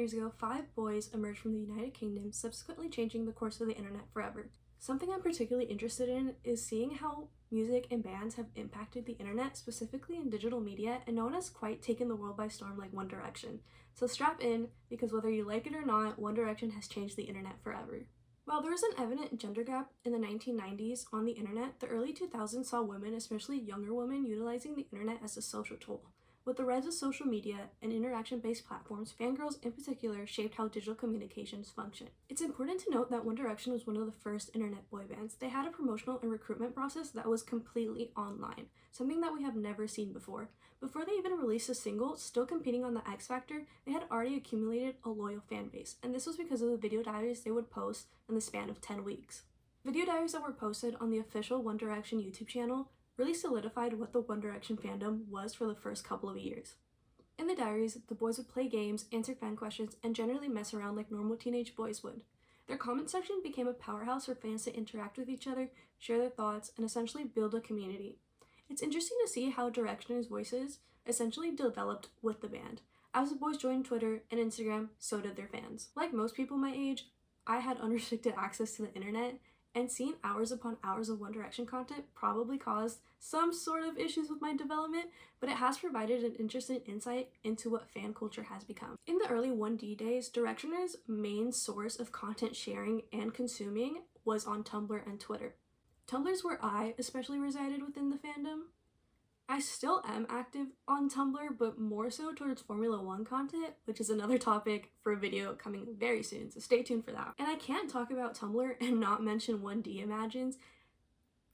years ago, 5 boys emerged from the United Kingdom, subsequently changing the course of the internet forever. Something I'm particularly interested in is seeing how music and bands have impacted the internet, specifically in digital media, and no one has quite taken the world by storm like One Direction. So strap in, because whether you like it or not, One Direction has changed the internet forever. While there was an evident gender gap in the 1990s on the internet, the early 2000s saw women, especially younger women, utilizing the internet as a social tool. With the rise of social media and interaction-based platforms, fangirls in particular shaped how digital communications function. It's important to note that One Direction was one of the first internet boy bands. They had a promotional and recruitment process that was completely online, something that we have never seen before. Before they even released a single, still competing on the X Factor, they had already accumulated a loyal fan base, and this was because of the video diaries they would post in the span of 10 weeks. Video diaries that were posted on the official One Direction YouTube channel really solidified what the One Direction fandom was for the first couple of years. In the diaries, the boys would play games, answer fan questions, and generally mess around like normal teenage boys would. Their comment section became a powerhouse for fans to interact with each other, share their thoughts, and essentially build a community. It's interesting to see how Directioners' voices essentially developed with the band. As the boys joined Twitter and Instagram, so did their fans. Like most people my age, I had unrestricted access to the internet, and seeing hours upon hours of One Direction content probably caused some sort of issues with my development, but it has provided an interesting insight into what fan culture has become. In the early 1D days, Directioners' main source of content sharing and consuming was on Tumblr and Twitter. Tumblr's where I especially resided within the fandom. I still am active on Tumblr, but more so towards Formula 1 content, which is another topic for a video coming very soon, so stay tuned for that. And I can't talk about Tumblr and not mention 1D Imagines.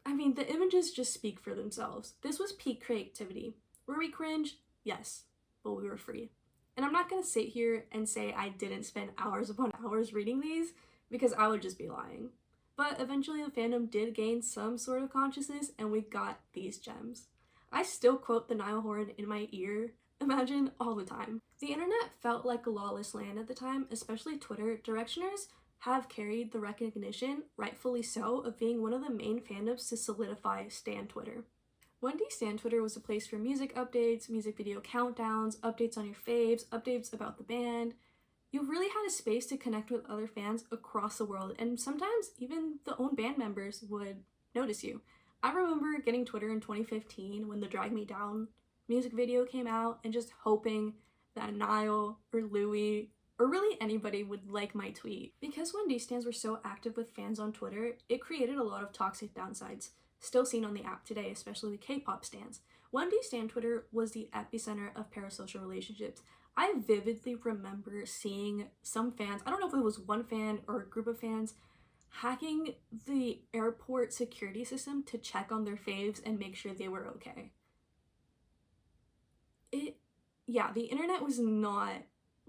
I mean, the images just speak for themselves. This was peak creativity. Were we cringe? Yes, but we were free. And I'm not gonna sit here and say I didn't spend hours upon hours reading these, because I would just be lying. But eventually the fandom did gain some sort of consciousness, and we got these gems. I still quote the Niall Horan in my ear, imagine, all the time. The internet felt like a lawless land at the time, especially Twitter. Directioners have carried the recognition, rightfully so, of being one of the main fandoms to solidify Stan Twitter. 1D Stan Twitter was a place for music updates, music video countdowns, updates on your faves, updates about the band. You really had a space to connect with other fans across the world, and sometimes even the own band members would notice you. I remember getting Twitter in 2015 when the Drag Me Down music video came out and just hoping that Niall or Louis or really anybody would like my tweet. Because 1D stans were so active with fans on Twitter, it created a lot of toxic downsides, still seen on the app today, especially with K-pop stans. 1D stan Twitter was the epicenter of parasocial relationships. I vividly remember seeing some fans, I don't know if it was one fan or a group of fans, hacking the airport security system to check on their faves and make sure they were okay. The internet was not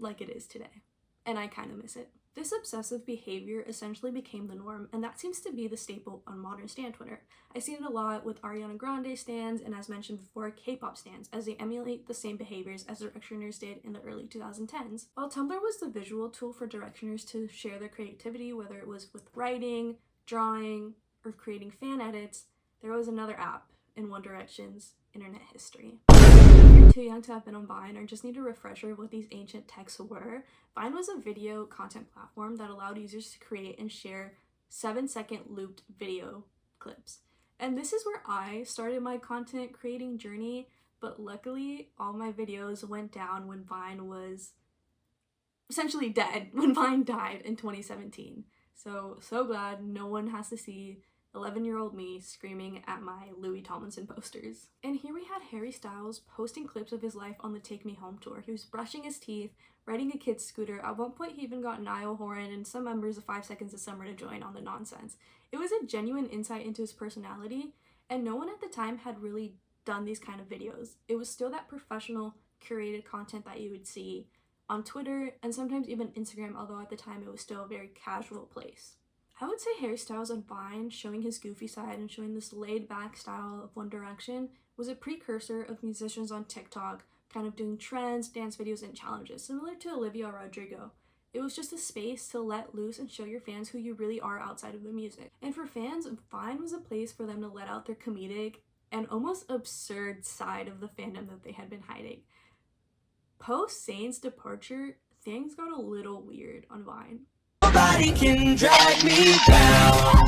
like it is today, and I kind of miss it. This obsessive behavior essentially became the norm, and that seems to be the staple on modern stan Twitter. I see it a lot with Ariana Grande stans and, as mentioned before, K-pop stans, as they emulate the same behaviors as Directioners did in the early 2010s. While Tumblr was the visual tool for Directioners to share their creativity, whether it was with writing, drawing, or creating fan edits, there was another app in One Direction's internet history. If you're too young to have been on Vine or just need a refresher of what these ancient texts were, Vine was a video content platform that allowed users to create and share 7-second looped video clips. And this is where I started my content creating journey, but luckily all my videos went down when Vine was essentially dead, when Vine died in 2017. So glad no one has to see 11-year-old me screaming at my Louis Tomlinson posters. And here we had Harry Styles posting clips of his life on the Take Me Home tour. He was brushing his teeth, riding a kid's scooter. At one point he even got Niall Horan and some members of 5 Seconds of Summer to join on the nonsense. It was a genuine insight into his personality, and no one at the time had really done these kind of videos. It was still that professional, curated content that you would see on Twitter and sometimes even Instagram, although at the time it was still a very casual place. I would say Harry Styles on Vine, showing his goofy side and showing this laid-back style of One Direction, was a precursor of musicians on TikTok kind of doing trends, dance videos, and challenges, similar to Olivia Rodrigo. It was just a space to let loose and show your fans who you really are outside of the music. And for fans, Vine was a place for them to let out their comedic and almost absurd side of the fandom that they had been hiding. Post Zayn's departure, things got a little weird on Vine. Nobody can drag me down.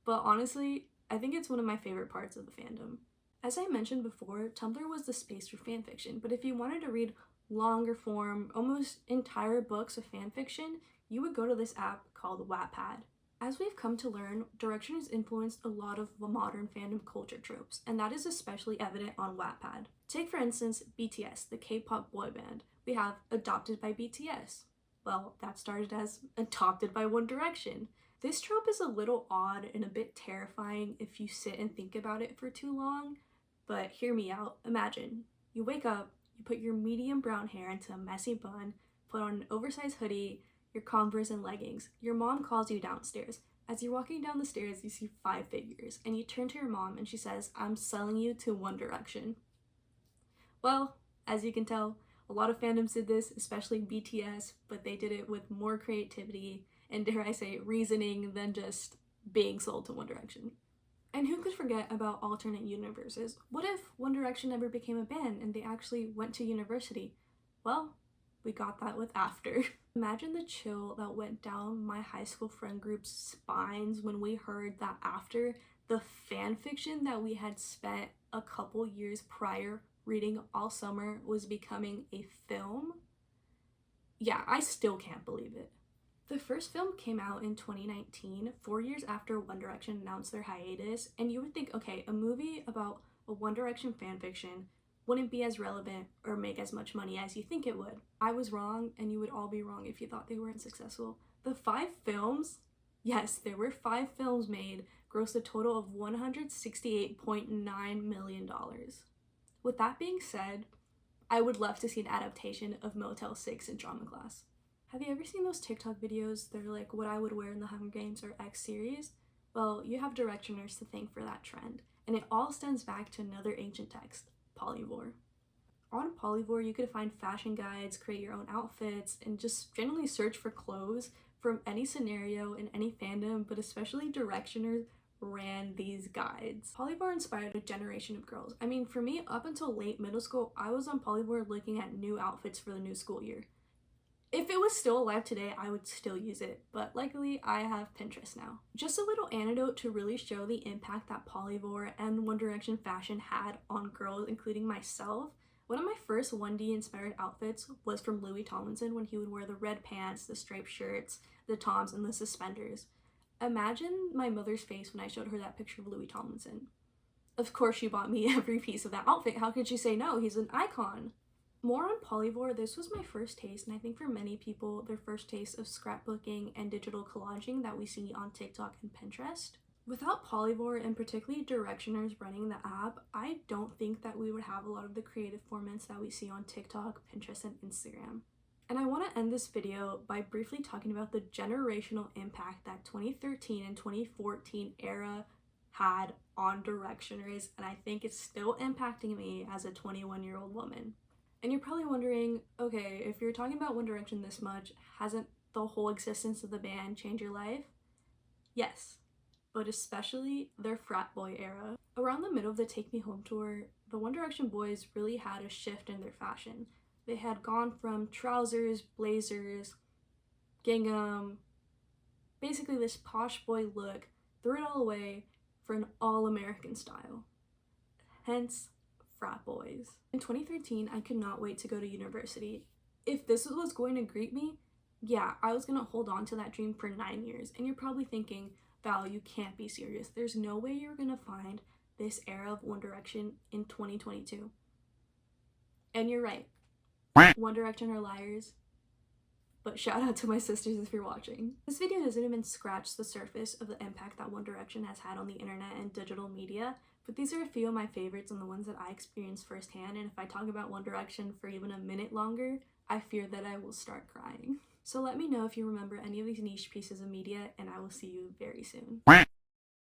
But honestly, I think it's one of my favorite parts of the fandom. As I mentioned before, Tumblr was the space for fanfiction, but if you wanted to read longer form, almost entire books of fanfiction, you would go to this app called Wattpad. As we've come to learn, Direction has influenced a lot of modern fandom culture tropes, and that is especially evident on Wattpad. Take for instance BTS, the K-pop boy band. We have Adopted by BTS. Well, that started as Adopted by One Direction. This trope is a little odd and a bit terrifying if you sit and think about it for too long, but hear me out. Imagine, you wake up, you put your medium brown hair into a messy bun, put on an oversized hoodie, your Converse and leggings. Your mom calls you downstairs. As you're walking down the stairs, you see 5 figures, and you turn to your mom and she says, "I'm selling you to One Direction." Well, as you can tell, a lot of fandoms did this, especially BTS, but they did it with more creativity and, dare I say, reasoning than just being sold to One Direction. And who could forget about alternate universes? What if One Direction never became a band and they actually went to university? Well, we got that with After. Imagine the chill that went down my high school friend group's spines when we heard that After, the fan fiction that we had spent a couple years prior reading all summer, was becoming a film. Yeah, I still can't believe it. The first film came out in 2019, 4 years after One Direction announced their hiatus, and you would think, okay, a movie about a One Direction fanfiction wouldn't be as relevant or make as much money as you think it would. I was wrong, and you would all be wrong if you thought they weren't successful. The 5 films, yes, there were 5 films made, grossed a total of $168.9 million. With that being said, I would love to see an adaptation of Motel 6 in drama class. Have you ever seen those TikTok videos that are like what I would wear in the Hunger Games or X series? Well, you have Directioners to thank for that trend, and it all stems back to another ancient text, Polyvore. On Polyvore, you could find fashion guides, create your own outfits, and just generally search for clothes from any scenario in any fandom, but especially Directioners ran these guides. Polyvore inspired a generation of girls. I mean, for me, up until late middle school, I was on Polyvore looking at new outfits for the new school year. If it was still alive today, I would still use it, but luckily I have Pinterest now. Just a little anecdote to really show the impact that Polyvore and One Direction fashion had on girls, including myself. One of my first 1D inspired outfits was from Louis Tomlinson when he would wear the red pants, the striped shirts, the toms, and the suspenders. Imagine my mother's face when I showed her that picture of Louis Tomlinson. Of course she bought me every piece of that outfit. How could she say no? He's an icon. More on Polyvore, this was my first taste, and I think for many people, their first taste of scrapbooking and digital collaging that we see on TikTok and Pinterest. Without Polyvore, and particularly Directioners running the app, I don't think that we would have a lot of the creative formats that we see on TikTok, Pinterest, and Instagram. And I want to end this video by briefly talking about the generational impact that 2013 and 2014 era had on Directioners, and I think it's still impacting me as a 21-year-old woman. And you're probably wondering, okay, if you're talking about One Direction this much, hasn't the whole existence of the band changed your life? Yes, but especially their frat boy era. Around the middle of the Take Me Home tour, the One Direction boys really had a shift in their fashion. They had gone from trousers, blazers, gingham, basically this posh boy look, threw it all away for an all-American style. Hence, frat boys. In 2013, I could not wait to go to university. If this was going to greet me, yeah, I was gonna hold on to that dream for 9 years. And you're probably thinking, Val, you can't be serious. There's no way you're gonna find this era of One Direction in 2022. And you're right. One Direction are liars. But shout out to my sisters if you're watching. This video doesn't even scratch the surface of the impact that One Direction has had on the internet and digital media, but these are a few of my favorites and the ones that I experienced firsthand, and if I talk about One Direction for even a minute longer, I fear that I will start crying. So let me know if you remember any of these niche pieces of media, and I will see you very soon.